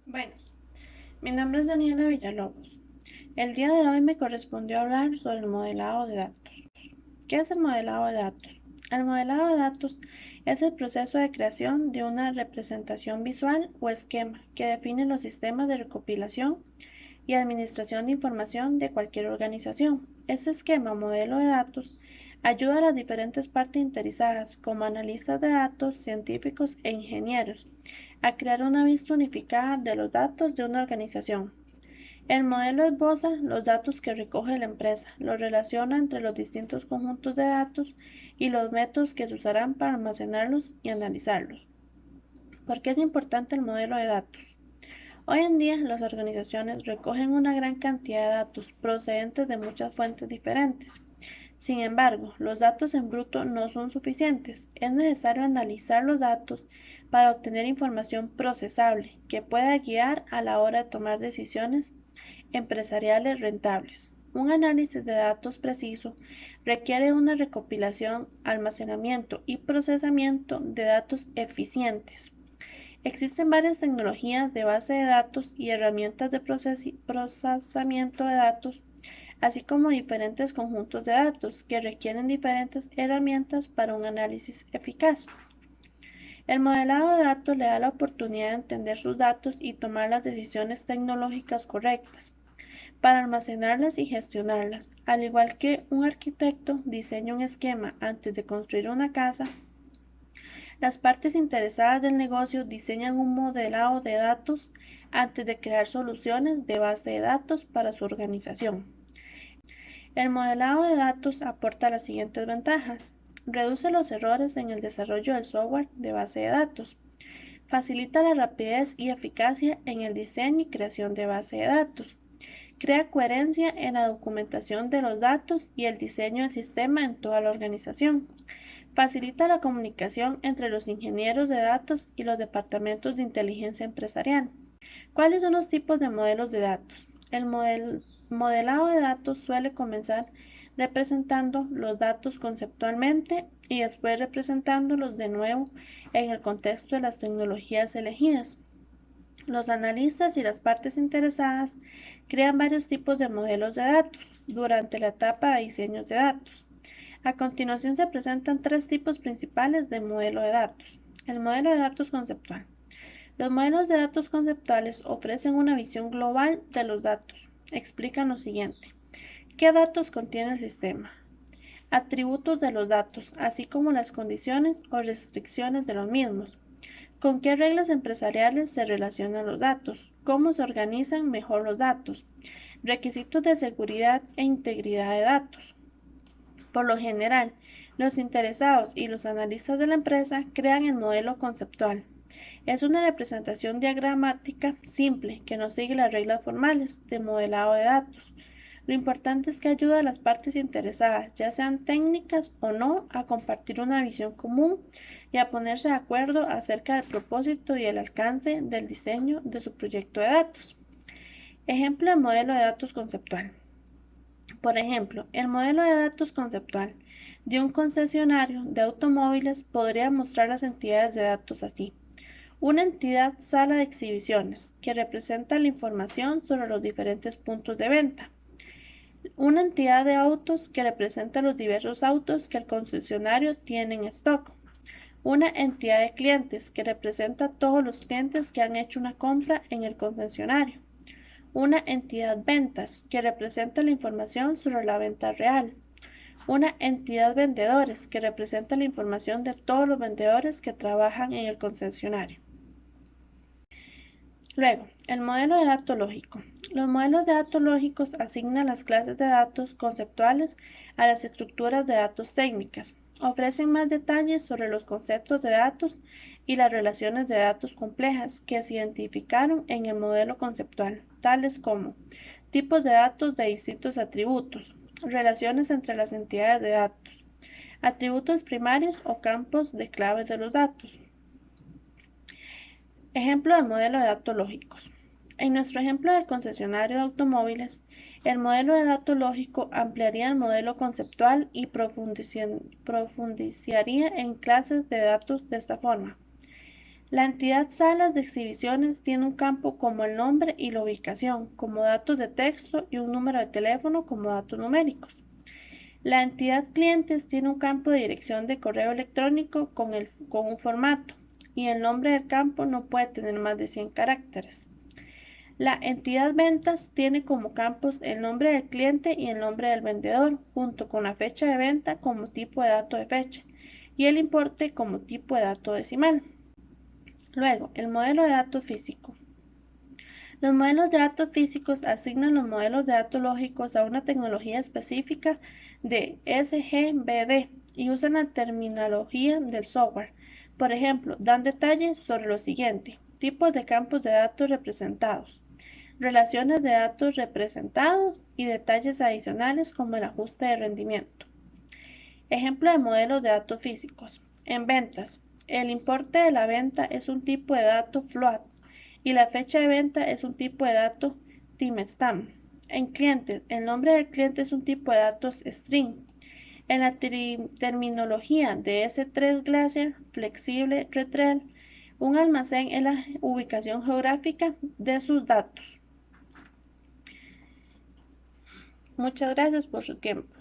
Buenas, mi nombre es Daniela Villalobos. El día de hoy me correspondió hablar sobre el modelado de datos. ¿Qué es el modelado de datos? El modelado de datos es el proceso de creación de una representación visual o esquema que define los sistemas de recopilación y administración de información de cualquier organización. Este esquema o modelo de datos ayuda a las diferentes partes interesadas, como analistas de datos, científicos e ingenieros, a crear una vista unificada de los datos de una organización. El modelo esboza los datos que recoge la empresa, los relaciona entre los distintos conjuntos de datos y los métodos que se usarán para almacenarlos y analizarlos. ¿Por qué es importante el modelo de datos? Hoy en día las organizaciones recogen una gran cantidad de datos procedentes de muchas fuentes diferentes. Sin embargo, los datos en bruto no son suficientes. Es necesario analizar los datos para obtener información procesable que pueda guiar a la hora de tomar decisiones empresariales rentables. Un análisis de datos preciso requiere una recopilación, almacenamiento y procesamiento de datos eficientes. Existen varias tecnologías de base de datos y herramientas de procesamiento de datos, así como diferentes conjuntos de datos que requieren diferentes herramientas para un análisis eficaz. El modelado de datos le da la oportunidad de entender sus datos y tomar las decisiones tecnológicas correctas para almacenarlas y gestionarlas. Al igual que un arquitecto diseña un esquema antes de construir una casa, las partes interesadas del negocio diseñan un modelado de datos antes de crear soluciones de base de datos para su organización. El modelado de datos aporta las siguientes ventajas. Reduce los errores en el desarrollo del software de base de datos. Facilita la rapidez y eficacia en el diseño y creación de base de datos. Crea coherencia en la documentación de los datos y el diseño del sistema en toda la organización. Facilita la comunicación entre los ingenieros de datos y los departamentos de inteligencia empresarial. ¿Cuáles son los tipos de modelos de datos? El modelado de datos suele comenzar representando los datos conceptualmente y después representándolos de nuevo en el contexto de las tecnologías elegidas. Los analistas y las partes interesadas crean varios tipos de modelos de datos durante la etapa de diseños de datos. A continuación se presentan tres tipos principales de modelo de datos. El modelo de datos conceptual. Los modelos de datos conceptuales ofrecen una visión global de los datos. Explican lo siguiente. ¿Qué datos contiene el sistema? Atributos de los datos, así como las condiciones o restricciones de los mismos. ¿Con qué reglas empresariales se relacionan los datos? ¿Cómo se organizan mejor los datos? Requisitos de seguridad e integridad de datos. Por lo general, los interesados y los analistas de la empresa crean el modelo conceptual. Es una representación diagramática simple que no sigue las reglas formales de modelado de datos. Lo importante es que ayuda a las partes interesadas, ya sean técnicas o no, a compartir una visión común y a ponerse de acuerdo acerca del propósito y el alcance del diseño de su proyecto de datos. Ejemplo de modelo de datos conceptual. Por ejemplo, el modelo de datos conceptual de un concesionario de automóviles podría mostrar las entidades de datos así. Una entidad sala de exhibiciones, que representa la información sobre los diferentes puntos de venta. Una entidad de autos, que representa los diversos autos que el concesionario tiene en stock. Una entidad de clientes, que representa todos los clientes que han hecho una compra en el concesionario. Una entidad ventas, que representa la información sobre la venta real. Una entidad vendedores, que representa la información de todos los vendedores que trabajan en el concesionario. Luego, el modelo de datos lógico. Los modelos de datos lógicos asignan las clases de datos conceptuales a las estructuras de datos técnicas. Ofrecen más detalles sobre los conceptos de datos y las relaciones de datos complejas que se identificaron en el modelo conceptual, tales como tipos de datos de distintos atributos, relaciones entre las entidades de datos, atributos primarios o campos de claves de los datos. Ejemplo de modelo de datos lógicos. En nuestro ejemplo del concesionario de automóviles, el modelo de datos lógico ampliaría el modelo conceptual y profundizaría en clases de datos de esta forma. La entidad salas de exhibiciones tiene un campo como el nombre y la ubicación, como datos de texto y un número de teléfono como datos numéricos. La entidad clientes tiene un campo de dirección de correo electrónico con un formato y el nombre del campo no puede tener más de 100 caracteres. La entidad ventas tiene como campos el nombre del cliente y el nombre del vendedor, junto con la fecha de venta como tipo de dato de fecha y el importe como tipo de dato decimal. Luego, el modelo de datos físico. Los modelos de datos físicos asignan los modelos de datos lógicos a una tecnología específica de SGBD y usan la terminología del software. Por ejemplo, dan detalles sobre lo siguiente: tipos de campos de datos representados, relaciones de datos representados y detalles adicionales como el ajuste de rendimiento. Ejemplo de modelos de datos físicos. En ventas, el importe de la venta es un tipo de dato float y la fecha de venta es un tipo de dato timestamp. En clientes, el nombre del cliente es un tipo de datos string. En la terminología de S3 Glacier Flexible Retrieval, un almacén es la ubicación geográfica de sus datos. Muchas gracias por su tiempo.